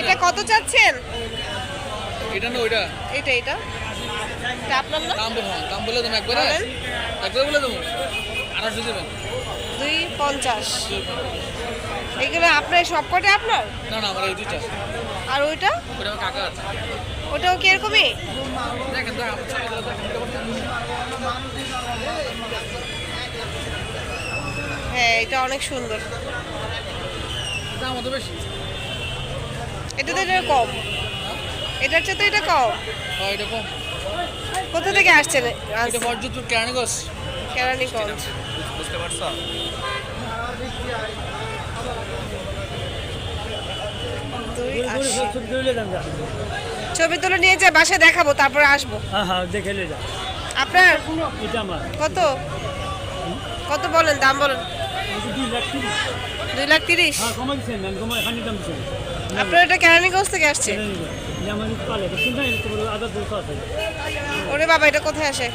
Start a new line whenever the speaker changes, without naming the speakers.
এটা কত চাচ্ছেন?
এটা না ওইটা
এটা এটা এটা আপনার না?
দাম বলে দেবো একবারে বলে দেবো 800 দেবেন।
250। এগুলো আপনার সবকটা আপনার?
না না আমার এই দুইটা।
আর ওইটা?
ওটা আমার কাকা আছে।
ওটাও কি এরকমই?
দেখেন
হ্যাঁ এটা অনেক সুন্দর।
দাম অত বেশি।
এটা তো এটা কম, এটার চেয়ে তো এটা কম।
হ্যাঁ এটা কম।
কোথা থেকে আসছেন?
এটা মসজিদপুর কেরানীগঞ্জ।
কেরানীগঞ্জ।
বুঝতে পারছো?
ছবি তুলে নিয়ে যাই, বাসায় দেখাবো, তারপরে আসবো।
হ্যাঁ দেখে লে যা।
আপনার
এটা আমার
কত কত বলেন, দাম বলেন।
2,30,000।
2,30,000।
হ্যাঁ কমাই দিচ্ছেন না, কমাই এখানে দাম দিচ্ছেন।
আপনার এটা কেরানীগঞ্জ থেকে আসছে?
আমার পালে কিন্তু না, এটা তো আদা 200 আছে।
ওরে বাবা, এটা কোথায় আসে?